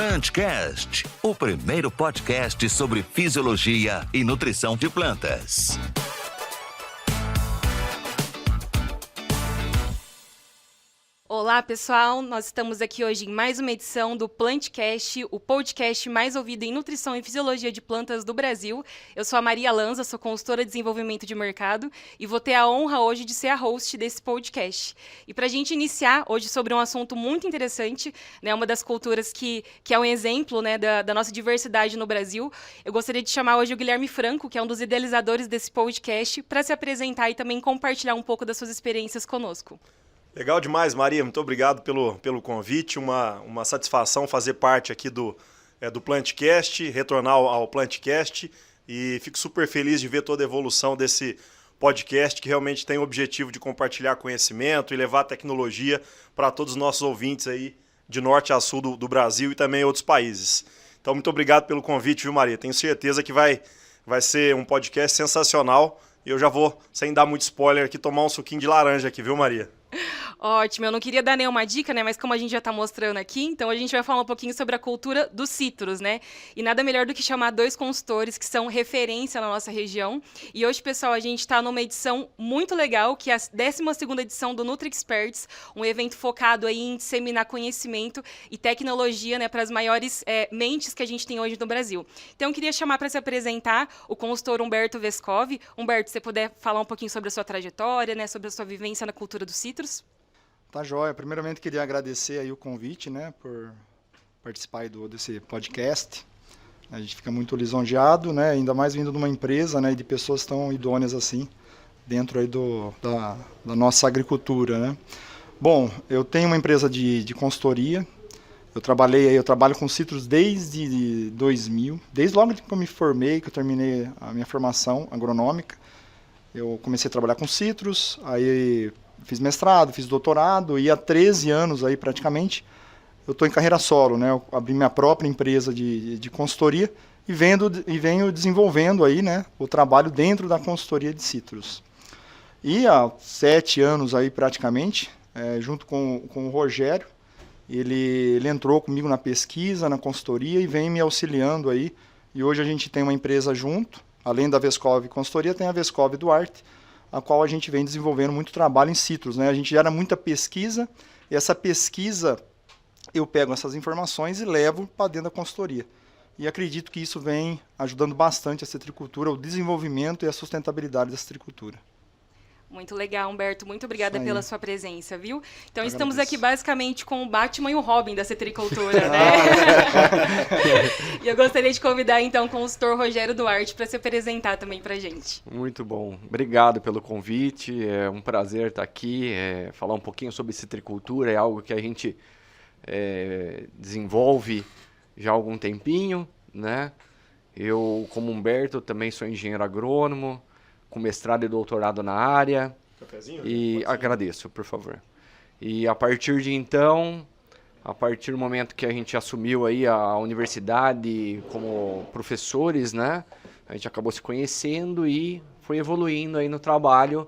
PlantCast, o primeiro podcast sobre fisiologia e nutrição de plantas. Olá, pessoal! Nós estamos aqui hoje em mais uma edição do PlantCast, o podcast mais ouvido em nutrição e fisiologia de plantas do Brasil. Eu sou a Maria Lanza, sou consultora de desenvolvimento de mercado e vou ter a honra hoje de ser a host desse podcast. E para a gente iniciar hoje sobre um assunto muito interessante, né, uma das culturas que é um exemplo, né, da nossa diversidade no Brasil, eu gostaria de chamar hoje o Guilherme Franco, que é um dos idealizadores desse podcast, para se apresentar e também compartilhar um pouco das suas experiências conosco. Legal demais, Maria. Muito obrigado pelo convite. Uma satisfação fazer parte aqui do PlantCast, retornar ao PlantCast. E fico super feliz de ver toda a evolução desse podcast, que realmente tem o objetivo de compartilhar conhecimento e levar tecnologia para todos os nossos ouvintes aí, de norte a sul do Brasil e também outros países. Então, muito obrigado pelo convite, viu, Maria? Tenho certeza que vai ser um podcast sensacional. E eu já vou, sem dar muito spoiler aqui, tomar um suquinho de laranja aqui, viu, Maria? Ótimo, eu não queria dar nenhuma dica, né, mas como a gente já está mostrando aqui, então a gente vai falar um pouquinho sobre a cultura dos citros, né, e nada melhor do que chamar dois consultores que são referência na nossa região, e hoje, pessoal, a gente está numa edição muito legal, que é a 12ª edição do NutriExperts, um evento focado aí em disseminar conhecimento e tecnologia, né, para as maiores mentes que a gente tem hoje no Brasil. Então, eu queria chamar para se apresentar o consultor Humberto Vescov. Humberto, se você puder falar um pouquinho sobre a sua trajetória, né, sobre a sua vivência na cultura dos citros. Tá joia. Primeiramente, queria agradecer aí o convite, né, por participar aí desse podcast. A gente fica muito lisonjeado, né, ainda mais vindo de uma empresa, né, de pessoas tão idôneas assim, dentro aí da nossa agricultura, né. Bom, eu tenho uma empresa de consultoria. Eu trabalho com citros desde 2000, desde logo que eu me formei, que eu terminei a minha formação agronômica. Eu comecei a trabalhar com citros, aí fiz mestrado, fiz doutorado, e há 13 anos aí praticamente eu estou em carreira solo, né? Eu abri minha própria empresa de consultoria e venho desenvolvendo aí, né, o trabalho dentro da consultoria de citros. E há 7 anos aí praticamente, junto com o Rogério, ele entrou comigo na pesquisa, na consultoria e vem me auxiliando aí. E hoje a gente tem uma empresa junto, além da Vescov Consultoria, tem a Vescov Duarte, a qual a gente vem desenvolvendo muito trabalho em citros, né? A gente gera muita pesquisa, e essa pesquisa eu pego essas informações e levo para dentro da consultoria. E acredito que isso vem ajudando bastante a citricultura, o desenvolvimento e a sustentabilidade da citricultura. Muito legal, Humberto. Muito obrigada pela sua presença, viu? Então, estamos agradeço. aqui basicamente com o Batman e o Robin da citricultura, né? E eu gostaria de convidar, então, o consultor Rogério Duarte para se apresentar também para a gente. Muito bom. Obrigado pelo convite. É um prazer estar aqui. Falar um pouquinho sobre citricultura é algo que a gente desenvolve já há algum tempinho, né? Eu, como Humberto, também sou engenheiro agrônomo, com mestrado e doutorado na área. Cafezinho? E agradeço, por favor. E a partir de então, a partir do momento que a gente assumiu aí a universidade como professores, né, a gente acabou se conhecendo e foi evoluindo aí no trabalho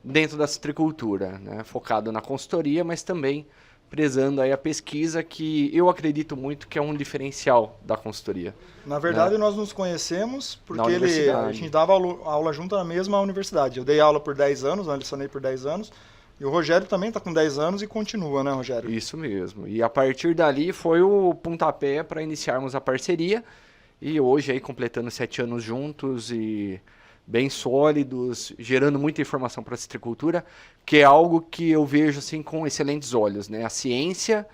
dentro da citricultura, né, focado na consultoria, mas também prezando aí a pesquisa, que eu acredito muito que é um diferencial da consultoria. Na verdade, nós nos conhecemos porque universidade. A gente dava aula junto na mesma universidade. Eu dei aula por 10 anos, eu lecionei por 10 anos, e o Rogério também está com 10 anos e continua, né, Rogério? Isso mesmo. E a partir dali foi o pontapé para iniciarmos a parceria, e hoje aí completando 7 anos juntos e bem sólidos, gerando muita informação para a citricultura, que é algo que eu vejo assim com excelentes olhos, né? A ciência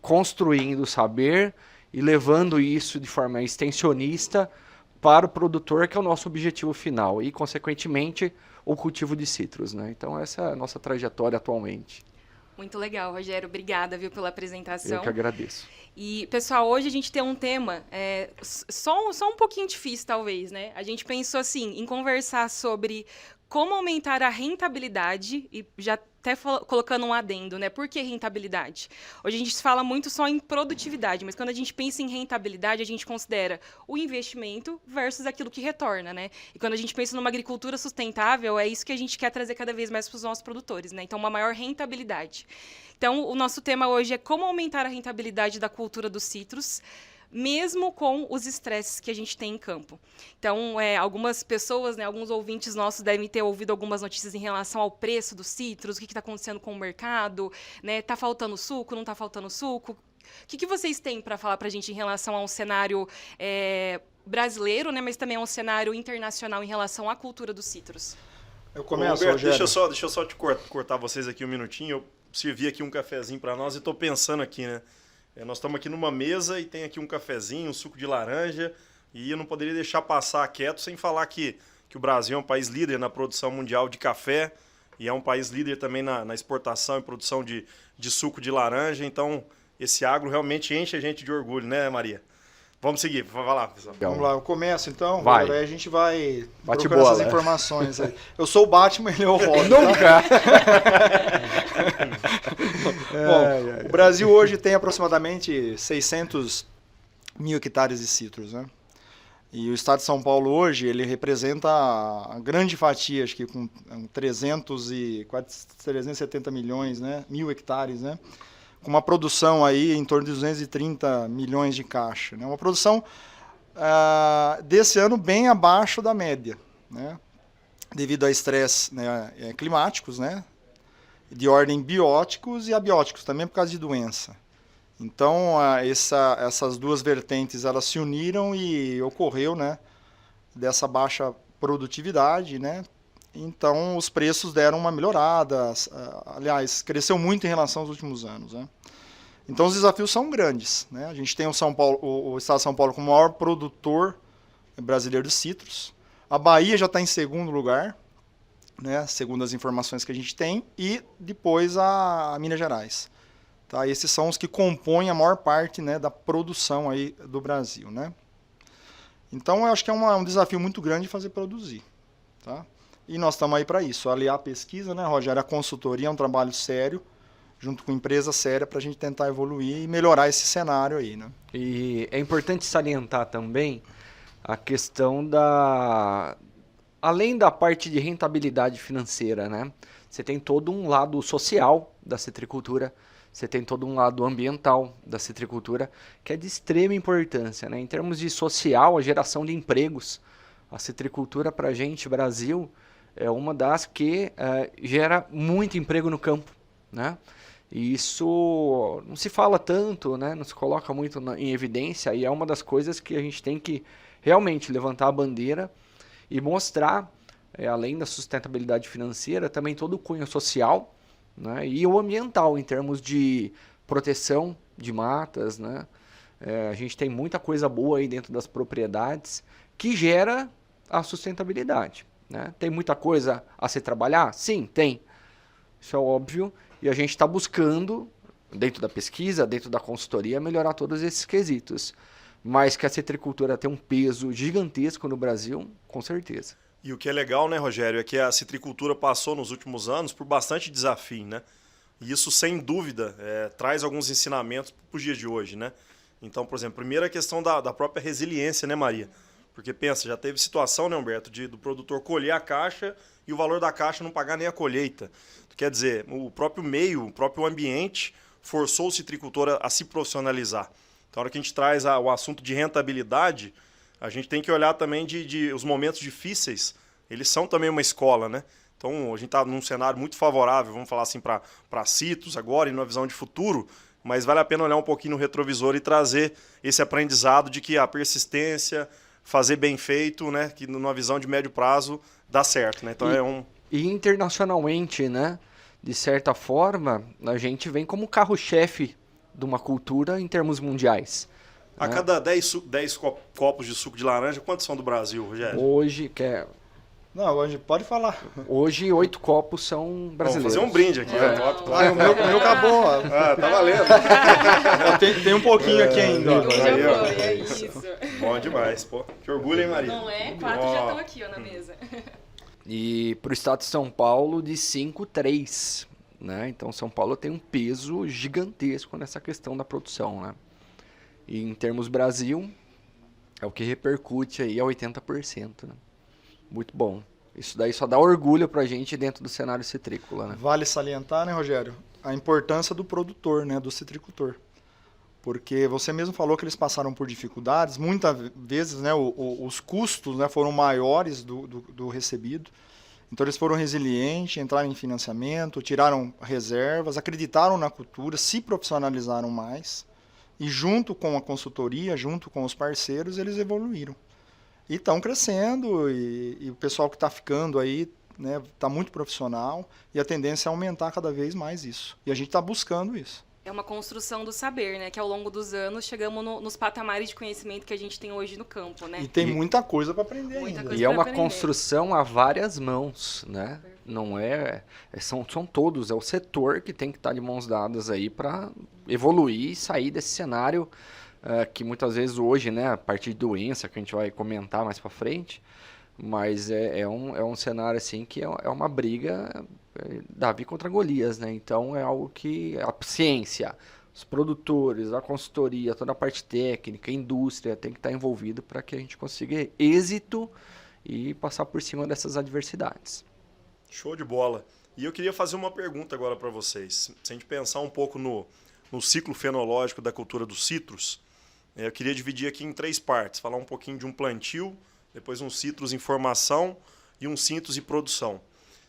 construindo o saber e levando isso de forma extensionista para o produtor, que é o nosso objetivo final, e, consequentemente, o cultivo de citros, né? Então, essa é a nossa trajetória atualmente. Muito legal, Rogério. Obrigada, viu, pela apresentação. Eu que agradeço. E, pessoal, hoje a gente tem um tema só um pouquinho difícil, talvez, né? A gente pensou, assim, em conversar sobre como aumentar a rentabilidade, e já até colocando um adendo, né? Por que rentabilidade? Hoje a gente fala muito só em produtividade, mas quando a gente pensa em rentabilidade, a gente considera o investimento versus aquilo que retorna, né? E quando a gente pensa numa agricultura sustentável, é isso que a gente quer trazer cada vez mais para os nossos produtores, né? Então, uma maior rentabilidade. Então, o nosso tema hoje é como aumentar a rentabilidade da cultura dos citros. mesmo com os estresses que a gente tem em campo. Então, algumas pessoas, né, alguns ouvintes nossos devem ter ouvido algumas notícias em relação ao preço dos citros, o que está acontecendo com o mercado, né? Tá faltando suco, não está faltando suco? O que vocês têm para falar para a gente em relação a um cenário brasileiro, né, mas também a um cenário internacional em relação à cultura dos citros? Eu começo, Roberto, Rogério. deixa eu só te cortar vocês aqui um minutinho. Eu servi aqui um cafezinho para nós e estou pensando aqui, né? Nós estamos aqui numa mesa e tem aqui um cafezinho, um suco de laranja, e eu não poderia deixar passar quieto sem falar que o Brasil é um país líder na produção mundial de café e é um país líder também na exportação e produção de suco de laranja. Então, esse agro realmente enche a gente de orgulho, né, Maria? Vamos seguir, vai lá, pessoal. Vamos lá, eu começo então, Vai. aí a gente vai Bate procurando bola, essas informações aí. Eu sou o Batman, ele é o Robin. Nunca! Bom, o Brasil hoje tem aproximadamente 600 mil hectares de citros, né? E o estado de São Paulo hoje, ele representa a grande fatia, acho que com quase 370 milhões, né? Mil hectares, né? Com uma produção aí em torno de 230 milhões de caixa, né? Uma produção desse ano bem abaixo da média, né? Devido a estresse, né, climáticos, né? De ordem bióticos e abióticos, também por causa de doença. Então, essas duas vertentes, elas se uniram e ocorreu, né, dessa baixa produtividade, né? Então, os preços deram uma melhorada, aliás, cresceu muito em relação aos últimos anos, né? Então, os desafios são grandes, né? A gente tem o estado de São Paulo como o maior produtor brasileiro de citros. A Bahia já está em segundo lugar, né, segundo as informações que a gente tem, e depois a Minas Gerais. Tá? Esses são os que compõem a maior parte, né, da produção aí do Brasil, né? Então, eu acho que é um desafio muito grande fazer produzir. Tá? E nós estamos aí para isso, aliar a pesquisa, né, Rogério? A consultoria é um trabalho sério, junto com empresa séria, para a gente tentar evoluir e melhorar esse cenário aí, né? E é importante salientar também a questão além da parte de rentabilidade financeira, né? Você tem todo um lado social da citricultura, você tem todo um lado ambiental da citricultura, que é de extrema importância, né? Em termos de social, a geração de empregos, a citricultura para a gente, Brasil, é uma das que gera muito emprego no campo, né? E isso não se fala tanto, né? Não se coloca muito em evidência, e é uma das coisas que a gente tem que realmente levantar a bandeira e mostrar, além da sustentabilidade financeira, também todo o cunho social, né, e o ambiental, em termos de proteção de matas, né? A gente tem muita coisa boa aí dentro das propriedades que gera a sustentabilidade, né? Tem muita coisa a se trabalhar? Sim, tem. Isso é óbvio. E a gente está buscando, dentro da pesquisa, dentro da consultoria, melhorar todos esses quesitos. Mas que a citricultura tem um peso gigantesco no Brasil, com certeza. E o que é legal, né, Rogério, é que a citricultura passou nos últimos anos por bastante desafio, né? E isso, sem dúvida, traz alguns ensinamentos para os dias de hoje, né? Então, por exemplo, primeiro a questão da própria resiliência, né, Maria? Porque pensa, já teve situação, né, Humberto, do produtor colher a caixa e o valor da caixa não pagar nem a colheita. Quer dizer, o próprio meio, o próprio ambiente forçou o citricultor a se profissionalizar. Então, na hora que a gente traz o assunto de rentabilidade, a gente tem que olhar também os momentos difíceis, eles são também uma escola, né? Então, a gente está num cenário muito favorável, vamos falar assim, para citros agora e numa visão de futuro, mas vale a pena olhar um pouquinho no retrovisor e trazer esse aprendizado de que a persistência, fazer bem feito, né, que numa visão de médio prazo dá certo, né? Então, E internacionalmente, né, de certa forma, a gente vem como carro-chefe de uma cultura em termos mundiais. A cada 10 copos de suco de laranja, quantos são do Brasil, Rogério? Hoje, Não, hoje pode falar. Hoje 8 copos são brasileiros. Vamos fazer um brinde aqui. O meu acabou. Ah, tá valendo. Tem um pouquinho aqui ainda. Já foi, é isso. Bom demais, pô. Que orgulho, hein, Maria? Não é? 4 já estão aqui, ó, na mesa. E para o estado de São Paulo, de 5,3. Né? Então, São Paulo tem um peso gigantesco nessa questão da produção. Né? E em termos Brasil, é o que repercute aí a 80%. Né? Muito bom. Isso daí só dá orgulho pra gente dentro do cenário citrícola, né? Vale salientar, né, Rogério, a importância do produtor, né, do citricultor. porque você mesmo falou que eles passaram por dificuldades, muitas vezes, né, os custos, né, foram maiores do recebido, então eles foram resilientes, entraram em financiamento, tiraram reservas, acreditaram na cultura, se profissionalizaram mais, e junto com a consultoria, junto com os parceiros, eles evoluíram. E estão crescendo, e o pessoal que está ficando aí, né, está muito profissional, e a tendência é aumentar cada vez mais isso. E a gente está buscando isso. É uma construção do saber, né? Que ao longo dos anos chegamos nos patamares de conhecimento que a gente tem hoje no campo, né? E tem muita coisa para aprender ainda. E é uma construção a várias mãos, né? Não são todos, é o setor que tem que estar de mãos dadas aí para evoluir e sair desse cenário que muitas vezes hoje, né, a partir de doença, que a gente vai comentar mais para frente, mas é um cenário assim que é uma briga Davi contra Golias, né? Então é algo que a ciência, os produtores, a consultoria, toda a parte técnica, a indústria tem que estar envolvido para que a gente consiga êxito e passar por cima dessas adversidades. Show de bola. E eu queria fazer uma pergunta agora para vocês. Se a gente pensar um pouco no ciclo fenológico da cultura dos citros, eu queria dividir aqui em 3 partes. Falar um pouquinho de um plantio, depois um citros em formação e um citros em produção.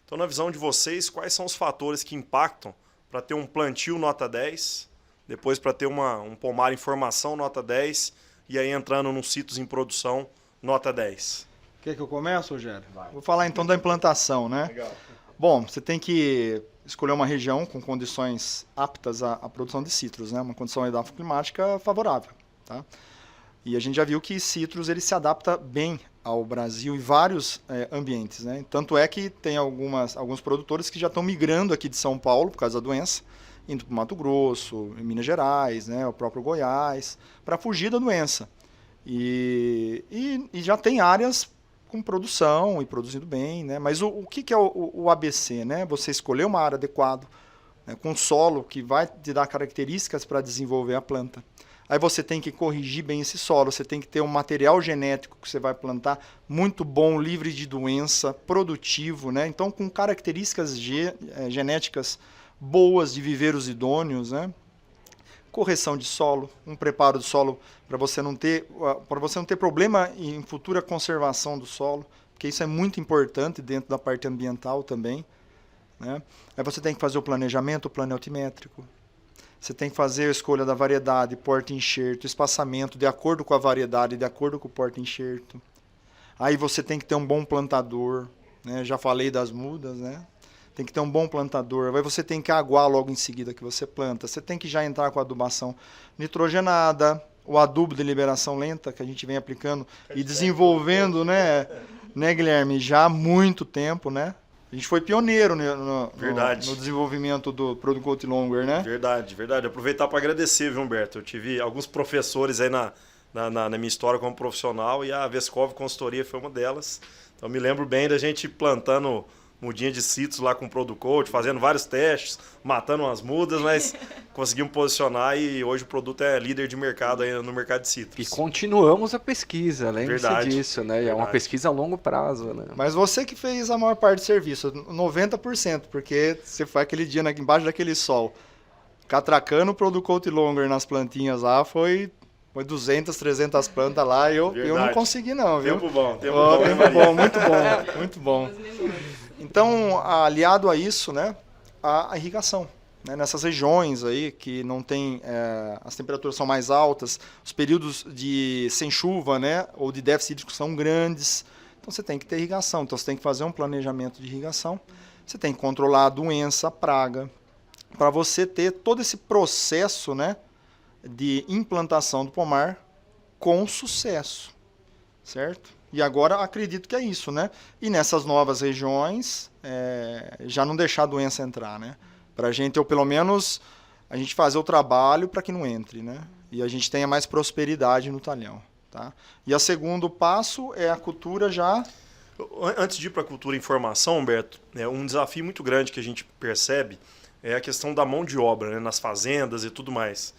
Então, na visão de vocês, quais são os fatores que impactam para ter um plantio nota 10, depois para ter um pomar em formação nota 10 e aí entrando num citros em produção nota 10? Quer que eu comece, Rogério? Vou falar então da implantação, né? Legal. Bom, você tem que escolher uma região com condições aptas à produção de citros, né? Uma condição edafoclimática favorável, tá? E a gente já viu que citros ele se adapta bem ao Brasil e vários ambientes, né? Tanto é que tem alguns produtores que já estão migrando aqui de São Paulo por causa da doença, indo para o Mato Grosso, em Minas Gerais, né? O próprio Goiás, para fugir da doença. E já tem áreas com produção e produzindo bem, né? Mas o que é o ABC, né? Você escolher uma área adequada, né? Com solo que vai te dar características para desenvolver a planta. Aí você tem que corrigir bem esse solo, você tem que ter um material genético que você vai plantar muito bom, livre de doença, produtivo, né? Então com características genéticas boas de viveiros idôneos, né? Correção de solo, um preparo do solo para você não ter problema em futura conservação do solo, porque isso é muito importante dentro da parte ambiental também, né? Aí você tem que fazer o planejamento, o plano altimétrico. Você tem que fazer a escolha da variedade, porta-enxerto, espaçamento de acordo com a variedade, de acordo com o porta-enxerto. Aí você tem que ter um bom plantador, né? Já falei das mudas, né? Tem que ter um bom plantador. Aí você tem que aguar logo em seguida que você planta. Você tem que já entrar com a adubação nitrogenada, o adubo de liberação lenta que a gente vem aplicando e desenvolvendo, né, Guilherme, já há muito tempo, né? A gente foi pioneiro no desenvolvimento do Product Coat Longer, né? Verdade. Aproveitar para agradecer, viu, Humberto? Eu tive alguns professores aí na minha história como profissional e a Vescov Consultoria foi uma delas. Então me lembro bem da gente plantando mudinha de citros lá com o Product Coat, fazendo vários testes, matando umas mudas, mas conseguimos posicionar e hoje o produto é líder de mercado aí no mercado de citros. E continuamos a pesquisa, lembre-se disso, né? É uma pesquisa a longo prazo, né? Mas você que fez a maior parte do serviço, 90%, porque você foi aquele dia embaixo daquele sol, catracando o Product Coat Longer nas plantinhas lá, foi 200, 300 plantas lá e eu não consegui não, viu? Tempo bom, muito bom. Então, aliado a isso, né, a irrigação. Né, nessas regiões aí que não tem, as temperaturas são mais altas, os períodos sem chuva, né, ou de déficit hídrico são grandes, então você tem que ter irrigação. Então você tem que fazer um planejamento de irrigação, você tem que controlar a doença, a praga, para você ter todo esse processo, né, de implantação do pomar com sucesso, certo? E agora acredito que é isso, né? E nessas novas regiões, já não deixar a doença entrar, né? Para a gente, ou pelo menos, a gente fazer o trabalho para que não entre, né? E a gente tenha mais prosperidade no talhão, tá? E o segundo passo é a cultura já... Antes de ir para a cultura em formação, Humberto, um desafio muito grande que a gente percebe é a questão da mão de obra, né? Nas fazendas e tudo mais.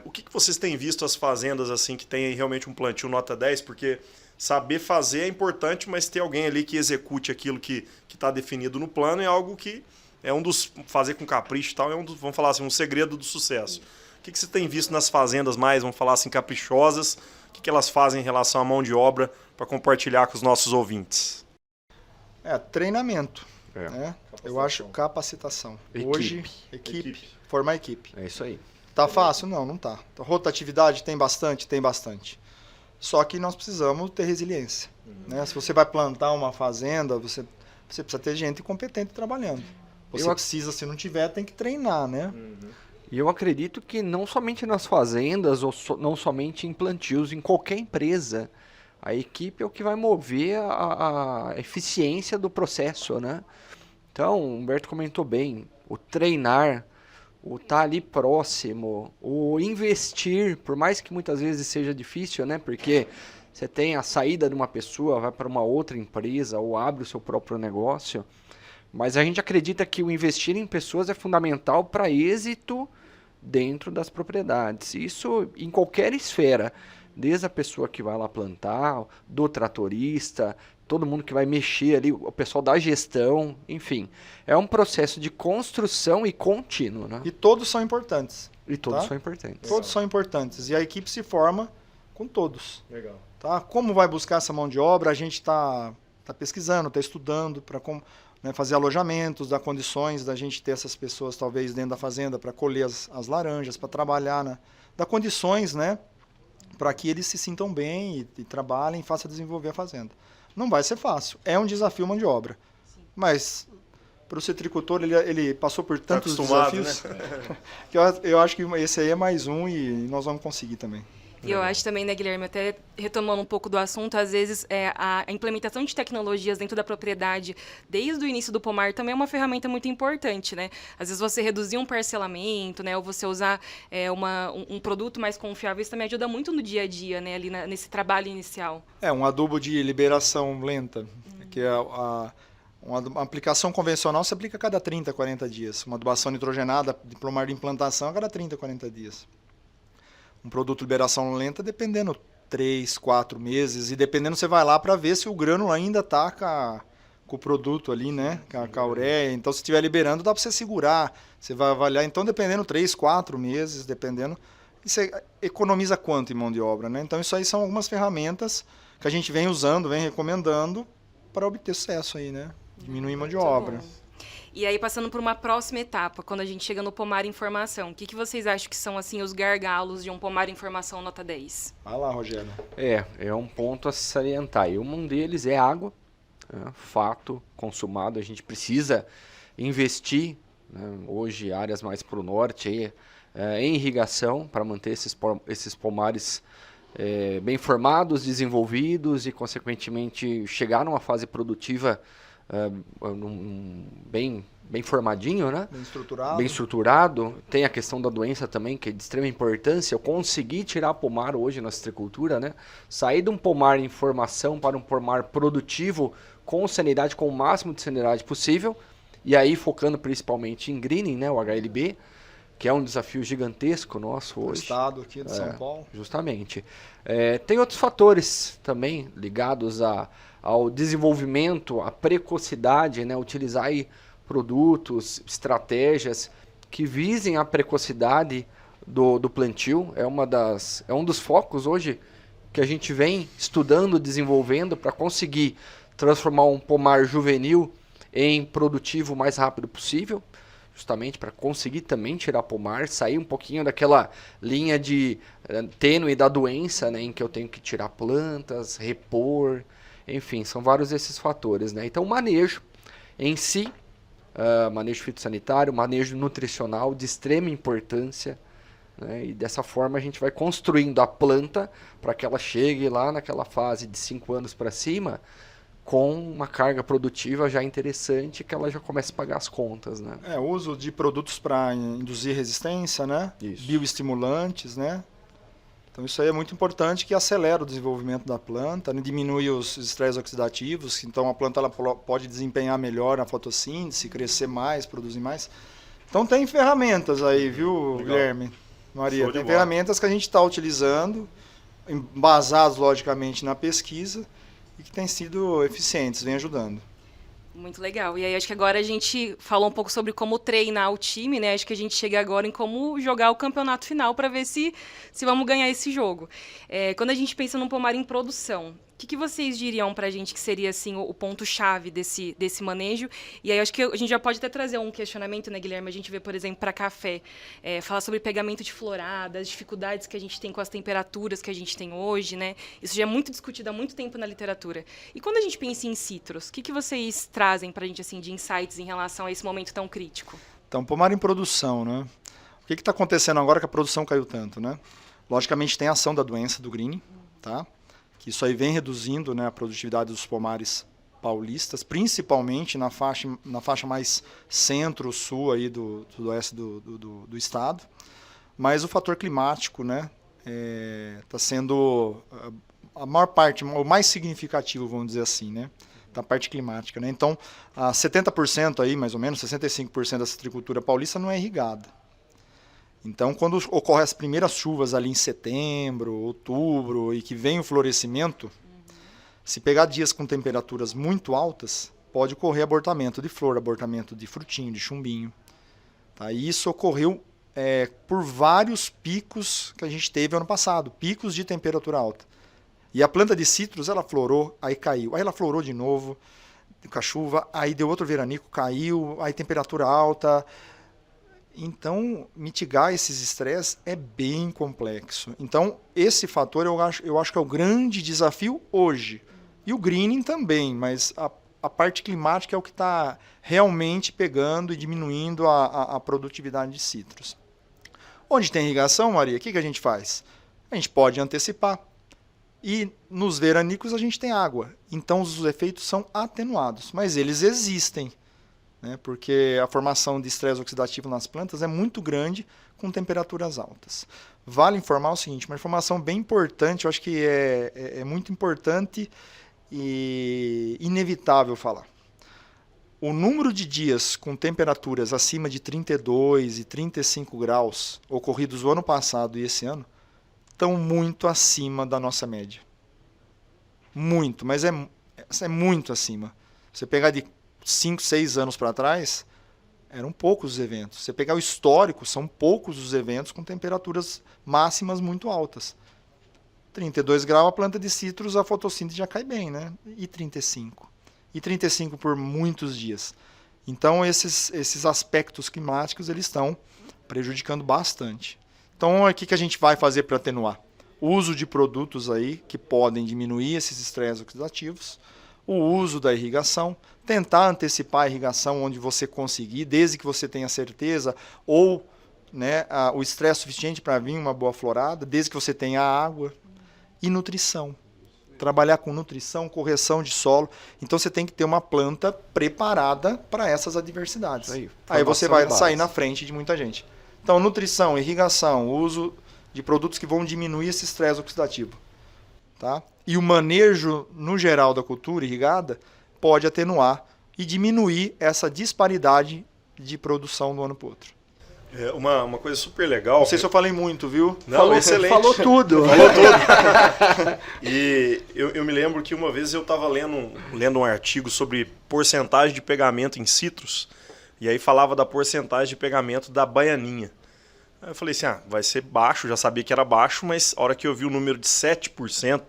O que vocês têm visto as fazendas assim que tem realmente um plantio nota 10? Porque saber fazer é importante, mas ter alguém ali que execute aquilo que está definido no plano é algo que é fazer com capricho e tal, vamos falar assim, um segredo do sucesso. que você tem visto nas fazendas mais, vamos falar assim, caprichosas? O que elas fazem em relação à mão de obra para compartilhar com os nossos ouvintes? Treinamento. É. Né? Eu acho capacitação. Equipe. Hoje, equipe. Formar equipe. É isso aí. Tá fácil? Não, não tá. Rotatividade tem bastante? Tem bastante. Só que nós precisamos ter resiliência. Né? Se você vai plantar uma fazenda, você precisa ter gente competente trabalhando. Você precisa, se não tiver, tem que treinar, né? E eu acredito que não somente nas fazendas, ou não somente em plantios, em qualquer empresa, a equipe é o que vai mover a eficiência do processo, né? Então, o Humberto comentou bem, o treinar, o estar ali próximo, o investir, por mais que muitas vezes seja difícil, né? Porque você tem a saída de uma pessoa, vai para uma outra empresa ou abre o seu próprio negócio, mas a gente acredita que o investir em pessoas é fundamental para êxito dentro das propriedades. Isso em qualquer esfera, desde a pessoa que vai lá plantar, do tratorista, todo mundo que vai mexer ali, o pessoal da gestão, enfim. É um processo de construção e contínuo, né? E todos são importantes. E todos tá? são importantes. Todos são importantes. E a equipe se forma com todos. Legal. Tá? Como vai buscar essa mão de obra? A gente está pesquisando, está estudando para fazer alojamentos, dar condições da gente ter essas pessoas talvez dentro da fazenda para colher as laranjas, para trabalhar, né? Dar condições, né? Para que eles se sintam bem e trabalhem e façam desenvolver a fazenda. Não vai ser fácil. É um desafio mão de obra. Sim. Mas para o citricultor ele passou por tantos desafios, né? Que eu acho que esse aí é mais um e nós vamos conseguir também. E eu acho também, né, Guilherme, até retomando um pouco do assunto, às vezes a implementação de tecnologias dentro da propriedade, desde o início do pomar, também é uma ferramenta muito importante, né? Às vezes você reduzir um parcelamento, né, ou você usar um produto mais confiável, isso também ajuda muito no dia a dia, né, ali nesse trabalho inicial. Um adubo de liberação lenta, que é uma aplicação convencional se aplica a cada 30, 40 dias. Uma adubação nitrogenada de pomar de implantação a cada 30, 40 dias. Um produto de liberação lenta, dependendo 3, 4 meses, e dependendo você vai lá para ver se o grânulo ainda está com o produto ali, né? Com a ureia. Então, se estiver liberando, dá para você segurar. Você vai avaliar. Então, dependendo 3, 4 meses, dependendo. E você economiza quanto em mão de obra, né? Então, isso aí são algumas ferramentas que a gente vem usando, vem recomendando para obter sucesso aí, né? Diminuir mão de obra. Bom. E aí, passando por uma próxima etapa, quando a gente chega no pomar em formação, o que vocês acham que são assim os gargalos de um pomar em formação nota 10? Vai lá, Rogério. É um ponto a se salientar. E um deles é água, fato consumado. A gente precisa investir, né, hoje, áreas mais para o norte, em irrigação, para manter esses pomares bem formados, desenvolvidos e, consequentemente, chegar numa fase produtiva bem formadinho, né? Bem estruturado. Tem a questão da doença também, que é de extrema importância. Eu consegui tirar pomar hoje na citricultura, né? Sair de um pomar em formação para um pomar produtivo com sanidade, com o máximo de sanidade possível. E aí focando principalmente em greening, né? O HLB, que é um desafio gigantesco nosso hoje. O estado aqui de São Paulo. Justamente. Tem outros fatores também ligados ao desenvolvimento, à precocidade, né? Utilizar aí produtos, estratégias que visem a precocidade do plantio. É um dos focos hoje que a gente vem estudando, desenvolvendo para conseguir transformar um pomar juvenil em produtivo o mais rápido possível, justamente para conseguir também tirar pomar, sair um pouquinho daquela linha de tênue da doença, né, em que eu tenho que tirar plantas, repor, enfim, são vários esses fatores, né? Então, o manejo em si, manejo fitossanitário, manejo nutricional de extrema importância, né? E dessa forma a gente vai construindo a planta para que ela chegue lá naquela fase de 5 anos para cima com uma carga produtiva já interessante, que ela já começa a pagar as contas, né? O uso de produtos para induzir resistência, né? Isso. Bioestimulantes, né? Então isso aí é muito importante, que acelera o desenvolvimento da planta, né? Diminui os estresses oxidativos, então a planta ela pode desempenhar melhor na fotossíntese, crescer mais, produzir mais. Então tem ferramentas aí, viu, Legal. Guilherme, Maria? Tem bola. ferramentas que a gente está utilizando, embasados logicamente na pesquisa, e que têm sido eficientes, vem ajudando. Muito legal. E aí, acho que agora a gente falou um pouco sobre como treinar o time, né? Acho que a gente chega agora em como jogar o campeonato final para ver se vamos ganhar esse jogo. Quando a gente pensa num pomar em produção, o que vocês diriam pra gente que seria, assim, o ponto-chave desse manejo? E aí, acho que a gente já pode até trazer um questionamento, né, Guilherme? A gente vê, por exemplo, para café, falar sobre pegamento de florada, as dificuldades que a gente tem com as temperaturas que a gente tem hoje, né? Isso já é muito discutido há muito tempo na literatura. E quando a gente pensa em citros, o que vocês trazem pra gente, assim, de insights em relação a esse momento tão crítico? Então, pomar em produção, né? O que está acontecendo agora que a produção caiu tanto, né? Logicamente tem a ação da doença do greening, tá? Que isso aí vem reduzindo, né, a produtividade dos pomares paulistas, principalmente na faixa mais centro-sul aí do oeste do estado. Mas o fator climático, né, está sendo a maior parte, o mais significativo, vamos dizer assim, né, da parte climática, né? Então, 70% aí, mais ou menos, 65% da citricultura paulista não é irrigada. Então, quando ocorrem as primeiras chuvas ali em setembro, outubro, e que vem o florescimento, se pegar dias com temperaturas muito altas, pode ocorrer abortamento de flor, abortamento de frutinho, de chumbinho. Tá? E isso ocorreu por vários picos que a gente teve ano passado, picos de temperatura alta. E a planta de citros, ela florou, aí caiu. Aí ela florou de novo com a chuva, aí deu outro veranico, caiu, aí temperatura alta. Então, mitigar esses estresses é bem complexo. Então, esse fator eu acho que é o grande desafio hoje. E o greening também, mas a parte climática é o que está realmente pegando e diminuindo a produtividade de citros. Onde tem irrigação, Maria, o que a gente faz? A gente pode antecipar. E nos veranicos a gente tem água. Então, os efeitos são atenuados, mas eles existem. Porque a formação de estresse oxidativo nas plantas é muito grande com temperaturas altas. Vale informar o seguinte, uma informação bem importante, eu acho que é muito importante e inevitável falar. O número de dias com temperaturas acima de 32 e 35 graus ocorridos o ano passado e esse ano estão muito acima da nossa média. Muito, mas é muito acima. Você pegar de 5, 6 anos para trás, eram poucos os eventos. Você pegar o histórico, são poucos os eventos com temperaturas máximas muito altas. 32 graus, a planta de citros, a fotossíntese já cai bem, né? E 35. E 35 por muitos dias. Então, esses aspectos climáticos, eles estão prejudicando bastante. Então, o que a gente vai fazer para atenuar? O uso de produtos aí que podem diminuir esses estresses oxidativos, o uso da irrigação, tentar antecipar a irrigação onde você conseguir, desde que você tenha certeza, ou né, o estresse suficiente para vir uma boa florada, desde que você tenha água, e nutrição. Trabalhar com nutrição, correção de solo. Então você tem que ter uma planta preparada para essas adversidades. Aí você vai sair na frente de muita gente. Então, nutrição, irrigação, uso de produtos que vão diminuir esse estresse oxidativo. Tá? E o manejo, no geral, da cultura irrigada pode atenuar e diminuir essa disparidade de produção do ano para o outro. Uma coisa super legal... Não sei se eu falei muito, viu? Não, excelente. Falou tudo. Falou tudo. E eu me lembro que uma vez eu estava lendo um artigo sobre porcentagem de pegamento em citros, e aí falava da porcentagem de pegamento da baianinha. Aí eu falei assim, vai ser baixo, já sabia que era baixo, mas a hora que eu vi o número de 7%,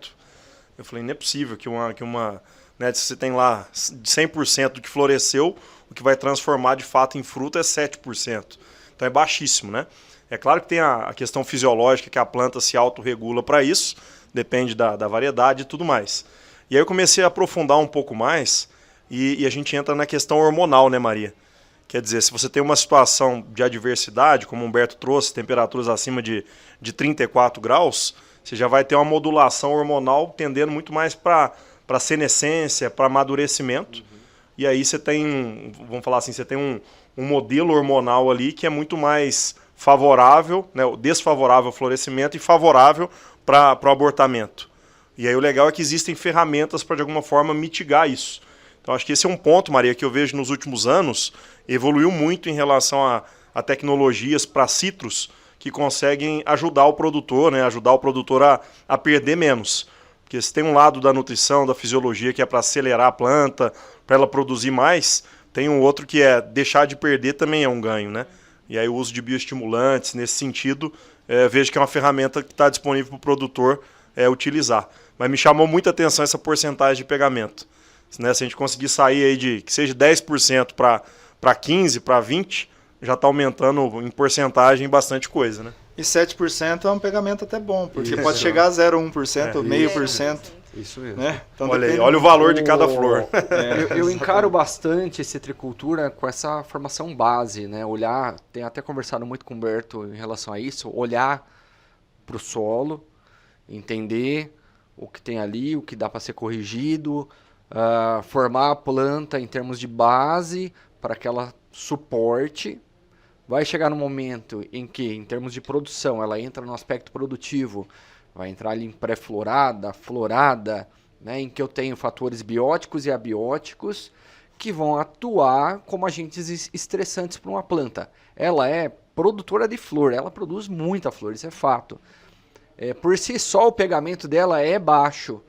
eu falei, não é possível que uma né, se você tem lá de 100% do que floresceu, o que vai transformar de fato em fruta é 7%. Então é baixíssimo, né? É claro que tem a questão fisiológica, que a planta se autorregula para isso, depende da variedade e tudo mais. E aí eu comecei a aprofundar um pouco mais e a gente entra na questão hormonal, né, Maria? Quer dizer, se você tem uma situação de adversidade, como o Humberto trouxe, temperaturas acima de 34 graus, você já vai ter uma modulação hormonal tendendo muito mais para senescência, para amadurecimento. E aí você tem, vamos falar assim, você tem um modelo hormonal ali que é muito mais favorável, né, desfavorável ao florescimento e favorável para o abortamento. E aí o legal é que existem ferramentas para, de alguma forma, mitigar isso. Então acho que esse é um ponto, Maria, que eu vejo nos últimos anos, evoluiu muito em relação a tecnologias para citros que conseguem ajudar o produtor, né, ajudar o produtor a perder menos. Porque se tem um lado da nutrição, da fisiologia, que é para acelerar a planta, para ela produzir mais, tem um outro que é deixar de perder também é um ganho, né? E aí o uso de bioestimulantes, nesse sentido, vejo que é uma ferramenta que está disponível para o produtor utilizar. Mas me chamou muita atenção essa porcentagem de pegamento. Né? Se a gente conseguir sair aí de que seja 10% para 15%, para 20%, já está aumentando em porcentagem bastante coisa, né? E 7% é um pegamento até bom, porque pode chegar a 0,1%, meio por cento. Isso mesmo. Né? Então, Olha aí, olha o valor de cada flor. Eu encaro bastante esse citricultura com essa formação base, né? Olhar, tenho até conversado muito com o Humberto em relação a isso, olhar para o solo, entender o que tem ali, o que dá para ser corrigido, formar a planta em termos de base para que ela suporte. Vai chegar no momento em que, em termos de produção, ela entra no aspecto produtivo, vai entrar ali em pré-florada, florada, né, em que eu tenho fatores bióticos e abióticos que vão atuar como agentes estressantes para uma planta. Ela é produtora de flor, ela produz muita flor, isso é fato. Por si só, o pegamento dela é baixo,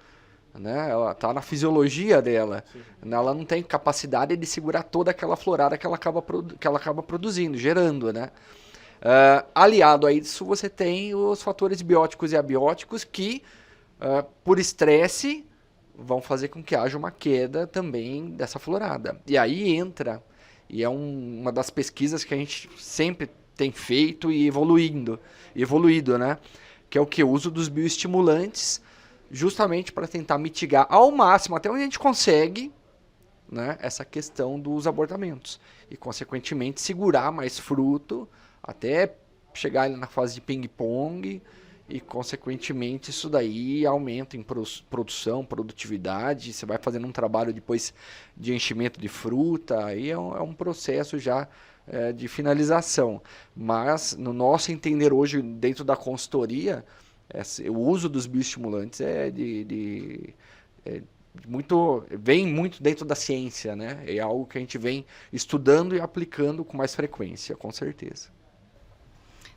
né? Ela está na fisiologia dela. Ela não tem capacidade de segurar toda aquela florada que ela acaba produzindo, gerando, né? Aliado a isso, você tem os fatores bióticos e abióticos que, por estresse, vão fazer com que haja uma queda também dessa florada. E aí entra, e é uma das pesquisas que a gente sempre tem feito e evoluído, né? Que é o uso dos bioestimulantes, justamente para tentar mitigar ao máximo, até onde a gente consegue, né, essa questão dos abortamentos. E, consequentemente, segurar mais fruto até chegar na fase de ping-pong e, consequentemente, isso daí aumenta em produção, produtividade. Você vai fazendo um trabalho depois de enchimento de fruta, aí é um processo já de finalização. Mas, no nosso entender hoje, dentro da consultoria, o uso dos bioestimulantes vem muito dentro da ciência, né? É algo que a gente vem estudando e aplicando com mais frequência, com certeza.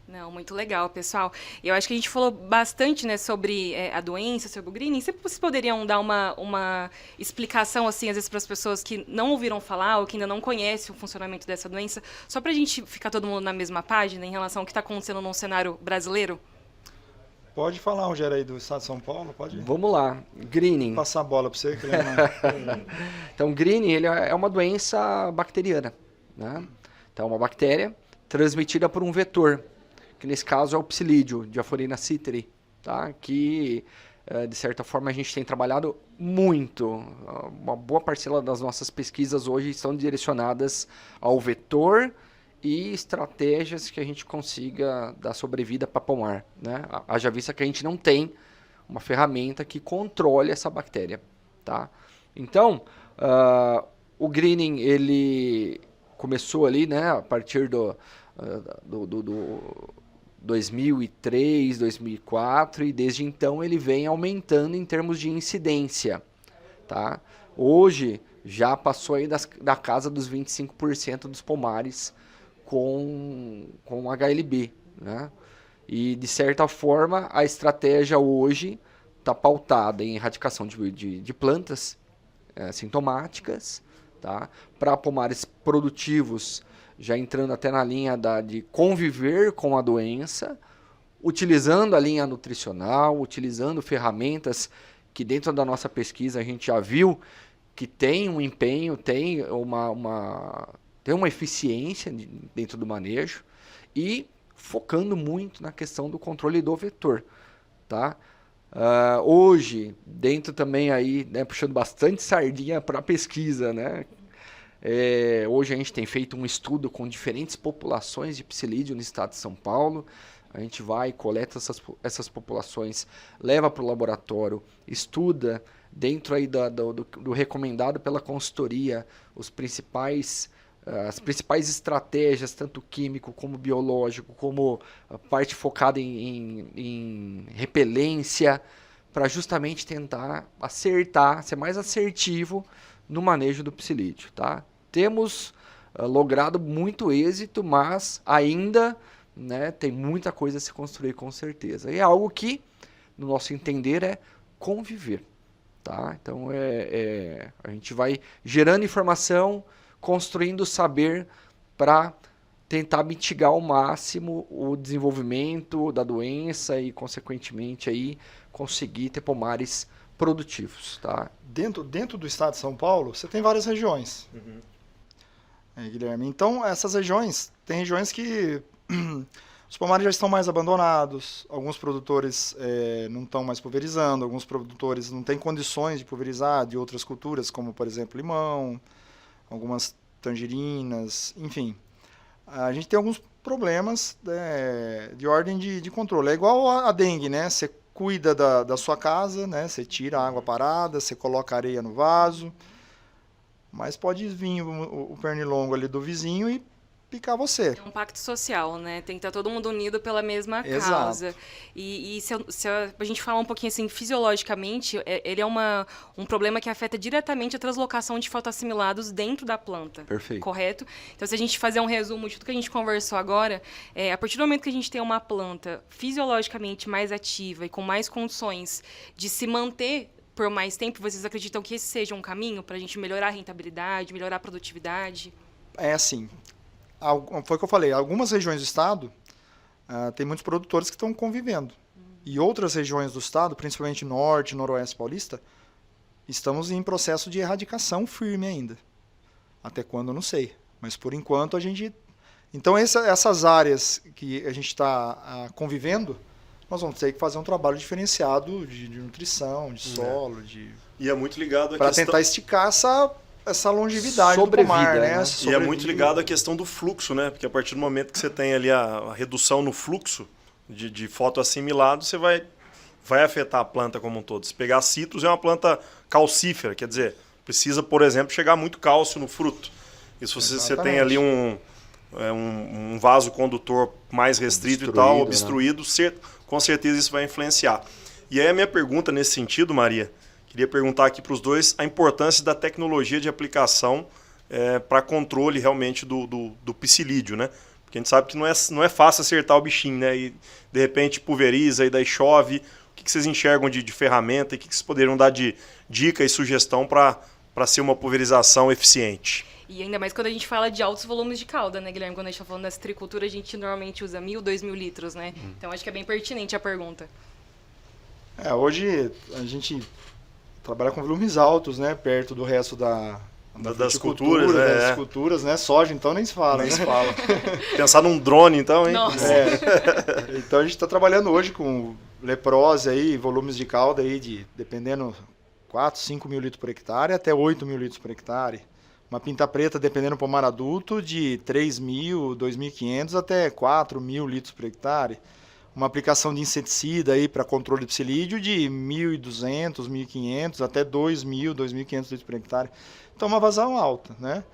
Não, muito legal, pessoal. Eu acho que a gente falou bastante, né, sobre a doença, sobre o greening. Vocês poderiam dar uma explicação, assim, às vezes, para as pessoas que não ouviram falar ou que ainda não conhecem o funcionamento dessa doença, só para a gente ficar todo mundo na mesma página em relação ao que está acontecendo no cenário brasileiro? Pode falar, Rogério, aí do estado de São Paulo? Pode Vamos lá. Greening. Passar a bola para você. Que Então, greening ele é uma doença bacteriana, né? Então, uma bactéria transmitida por um vetor, que nesse caso é o psilídeo, Diaphorina citeri, tá? Que, de certa forma, a gente tem trabalhado muito. Uma boa parcela das nossas pesquisas hoje estão direcionadas ao vetor e estratégias que a gente consiga dar sobrevida para pomar, né? Haja vista que a gente não tem uma ferramenta que controle essa bactéria, tá? Então, o greening, ele começou ali, né, a partir do 2003, 2004, e desde então ele vem aumentando em termos de incidência, tá? Hoje já passou aí da casa dos 25% dos pomares com HLB, né? E, de certa forma, a estratégia hoje está pautada em erradicação de plantas sintomáticas, tá? Para pomares produtivos, já entrando até na linha de conviver com a doença, utilizando a linha nutricional, utilizando ferramentas que dentro da nossa pesquisa a gente já viu que tem um empenho, tem uma eficiência dentro do manejo, e focando muito na questão do controle do vetor, tá? Hoje, dentro também aí, né, puxando bastante sardinha para a pesquisa, né? Hoje a gente tem feito um estudo com diferentes populações de psilídeo no estado de São Paulo. A gente vai, coleta essas populações, leva para o laboratório, estuda dentro aí do recomendado pela consultoria as principais estratégias, tanto químico como biológico, como a parte focada em repelência, para justamente tentar acertar, ser mais assertivo no manejo do psilídeo, tá? Temos logrado muito êxito, mas ainda, né, tem muita coisa a se construir, com certeza. E é algo que, no nosso entender, é conviver. Tá? Então, a gente vai gerando informação, construindo saber para tentar mitigar ao máximo o desenvolvimento da doença e, consequentemente, aí, conseguir ter pomares produtivos. Tá? Dentro do estado de São Paulo, você tem várias regiões, Guilherme. Então, essas regiões, tem regiões que os pomares já estão mais abandonados, alguns produtores não estão mais pulverizando, alguns produtores não têm condições de pulverizar de outras culturas, como, por exemplo, limão, algumas tangerinas, enfim. A gente tem alguns problemas de ordem de controle. É igual a dengue, né? Você cuida da sua casa, né? Você tira a água parada, você coloca areia no vaso, mas pode vir o pernilongo ali do vizinho e picar você. É um pacto social, né? Tem que estar todo mundo unido pela mesma Exato. causa. E se a gente falar um pouquinho assim, fisiologicamente, ele é um problema que afeta diretamente a translocação de fotoassimilados dentro da planta. Perfeito. Correto? Então, se a gente fazer um resumo de tudo que a gente conversou agora, a partir do momento que a gente tem uma planta fisiologicamente mais ativa e com mais condições de se manter por mais tempo, vocês acreditam que esse seja um caminho para a gente melhorar a rentabilidade, melhorar a produtividade? É assim, foi o que eu falei, algumas regiões do estado tem muitos produtores que estão convivendo. E outras regiões do estado, principalmente norte, noroeste paulista, estamos em processo de erradicação firme ainda. Até quando, não sei. Mas por enquanto a gente... Então essas áreas que a gente está convivendo, nós vamos ter que fazer um trabalho diferenciado de nutrição, de solo, E é muito ligado para tentar esticar essa longevidade do pomar, né? E é muito ligado à questão do fluxo, né? Porque a partir do momento que você tem ali a redução no fluxo de fotoassimilado, você vai afetar a planta como um todo. Se pegar citros, é uma planta calcífera, quer dizer, precisa, por exemplo, chegar muito cálcio no fruto. E se você tem ali um vaso condutor mais restrito e tal, obstruído, com certeza isso vai influenciar. E aí a minha pergunta nesse sentido, Maria, queria perguntar aqui para os dois a importância da tecnologia de aplicação para controle realmente do psilídeo, né? Porque a gente sabe que não é fácil acertar o bichinho, né? E de repente pulveriza e daí chove. O que vocês enxergam de ferramenta e o que vocês poderiam dar de dica e sugestão para ser uma pulverização eficiente? E ainda mais quando a gente fala de altos volumes de calda, né, Guilherme? Quando a gente está falando da citricultura, a gente normalmente usa 1.000, 2.000 litros, né? Então acho que é bem pertinente a pergunta. Hoje a gente trabalha com volumes altos, né? Perto do resto das culturas, né? Das culturas, né? Soja, então nem se fala. Nem se fala. Pensar num drone, então, hein? Nossa. Então a gente está trabalhando hoje com leprose aí, volumes de calda aí dependendo 4, 5 mil litros por hectare até 8 mil litros por hectare. Uma pinta preta, dependendo do pomar adulto, de 3.000, 2.500 até 4.000 litros por hectare. Uma aplicação de inseticida aí para controle de psilídeo de 1.200, 1.500 até 2.000, 2.500 litros por hectare. Então, uma vazão alta, né?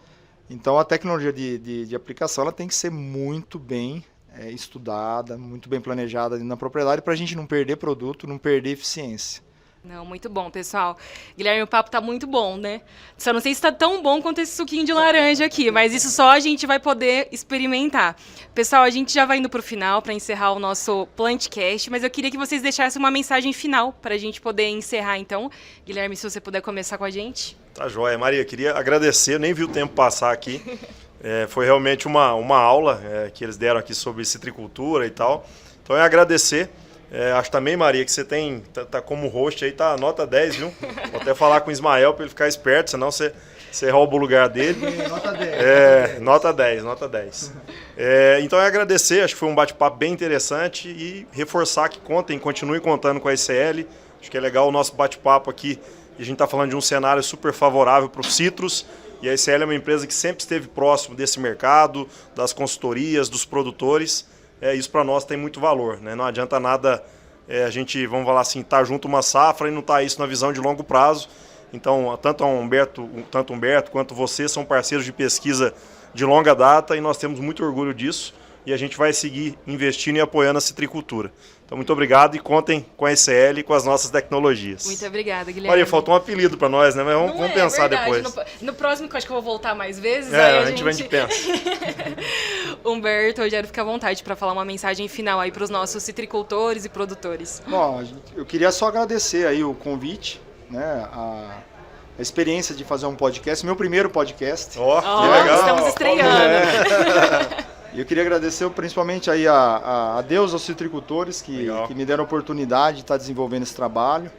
Então, a tecnologia de aplicação ela tem que ser muito bem estudada, muito bem planejada na propriedade para a gente não perder produto, não perder eficiência. Não, muito bom, pessoal. Guilherme, o papo tá muito bom, né? Só não sei se tá tão bom quanto esse suquinho de laranja aqui, mas isso só a gente vai poder experimentar. Pessoal, a gente já vai indo pro final para encerrar o nosso Plantcast, mas eu queria que vocês deixassem uma mensagem final para a gente poder encerrar, então. Guilherme, se você puder começar com a gente. Tá joia. Maria, queria agradecer, eu nem vi o tempo passar aqui. Foi realmente uma aula que eles deram aqui sobre citricultura e tal. Então, é agradecer. Acho também, Maria, que você tá como host aí, tá nota 10, viu? Vou até falar com o Ismael para ele ficar esperto, senão você rouba o lugar dele. Nota 10. Nota 10. Então é agradecer, acho que foi um bate-papo bem interessante e reforçar que continuem contando com a ICL. Acho que é legal o nosso bate-papo aqui. E a gente está falando de um cenário super favorável para os citros. E a ICL é uma empresa que sempre esteve próximo desse mercado, das consultorias, dos produtores. Isso para nós tem muito valor, né? Não adianta nada a gente, vamos falar assim, estar junto uma safra e não estar isso na visão de longo prazo. Então, tanto o Humberto quanto você são parceiros de pesquisa de longa data e nós temos muito orgulho disso. e a gente vai seguir investindo e apoiando a citricultura. Então, muito obrigado e contem com a ICL e com as nossas tecnologias. Muito obrigada, Guilherme. Maria, faltou um apelido para nós, né? Mas vamos pensar verdade. depois. No próximo, que eu acho que eu vou voltar mais vezes, aí a gente pensa. Humberto, Rogério, fica à vontade para falar uma mensagem final aí para os nossos citricultores e produtores. Bom, eu queria só agradecer aí o convite, né, a experiência de fazer um podcast, meu primeiro podcast. Que legal. Estamos estreando. E eu queria agradecer principalmente aí a Deus, aos citricultores que me deram a oportunidade de estar desenvolvendo esse trabalho.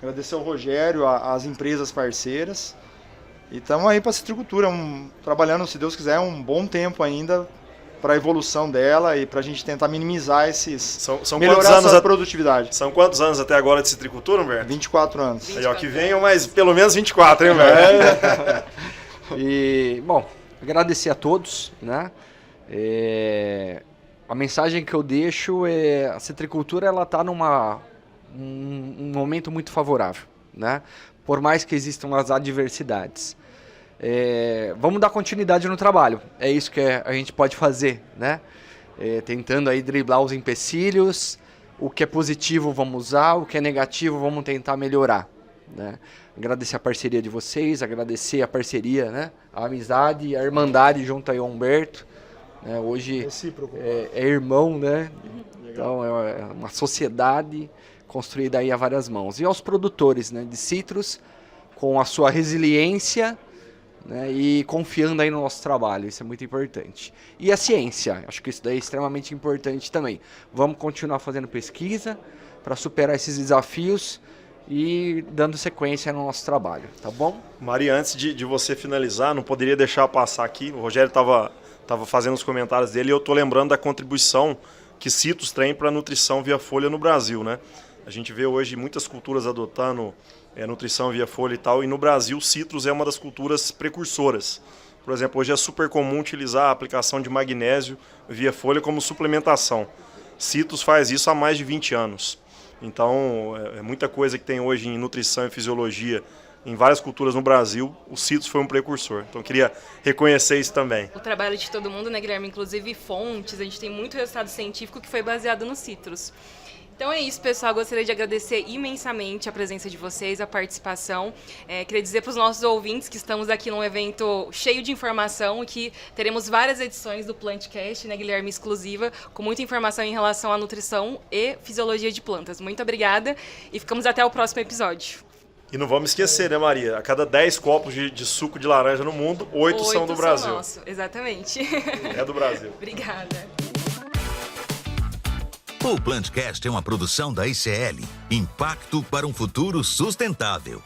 Agradecer ao Rogério, às empresas parceiras. E estamos aí para a citricultura, trabalhando, se Deus quiser, um bom tempo ainda para a evolução dela e para a gente tentar minimizar esses... melhorar essa produtividade. São quantos anos até agora de citricultura, Humberto? 24 anos. Aí, ó, que venham mais pelo menos 24, hein, Humberto? E, bom, agradecer a todos, né? A mensagem que eu deixo é: a citricultura ela está num momento muito favorável, né? Por mais que existam as adversidades. Vamos dar continuidade no trabalho, é isso que a gente pode fazer, né? Tentando aí driblar os empecilhos, o que é positivo vamos usar, o que é negativo vamos tentar melhorar, né? Agradecer a parceria de vocês, agradecer a parceria, né? A amizade, a irmandade junto aí ao Humberto. Hoje é irmão, né? Então é uma sociedade construída aí a várias mãos. E aos produtores, né, de citros, com a sua resiliência, né, e confiando aí no nosso trabalho, isso é muito importante. E a ciência, acho que isso daí é extremamente importante também. Vamos continuar fazendo pesquisa para superar esses desafios e dando sequência no nosso trabalho, tá bom? Maria, antes de você finalizar, não poderia deixar passar aqui, o Rogério estava fazendo os comentários dele e eu estou lembrando da contribuição que citros tem para a nutrição via folha no Brasil, né? A gente vê hoje muitas culturas adotando nutrição via folha e tal, e no Brasil citros é uma das culturas precursoras. Por exemplo, hoje é super comum utilizar a aplicação de magnésio via folha como suplementação. Citros faz isso há mais de 20 anos. Então, é muita coisa que tem hoje em nutrição e fisiologia em várias culturas no Brasil, o citros foi um precursor. Então, eu queria reconhecer isso também. O trabalho de todo mundo, né, Guilherme? Inclusive fontes, a gente tem muito resultado científico que foi baseado nos citros. Então é isso, pessoal. Gostaria de agradecer imensamente a presença de vocês, a participação. Queria dizer para os nossos ouvintes que estamos aqui num evento cheio de informação e que teremos várias edições do PlantCast, né, Guilherme, exclusiva, com muita informação em relação à nutrição e fisiologia de plantas. Muito obrigada e ficamos até o próximo episódio. E não vamos esquecer, né, Maria? A cada 10 copos de suco de laranja no mundo, 8 são do Brasil. Nosso, exatamente. É do Brasil. Obrigada. O PlantCast é uma produção da ICL. Impacto para um futuro sustentável.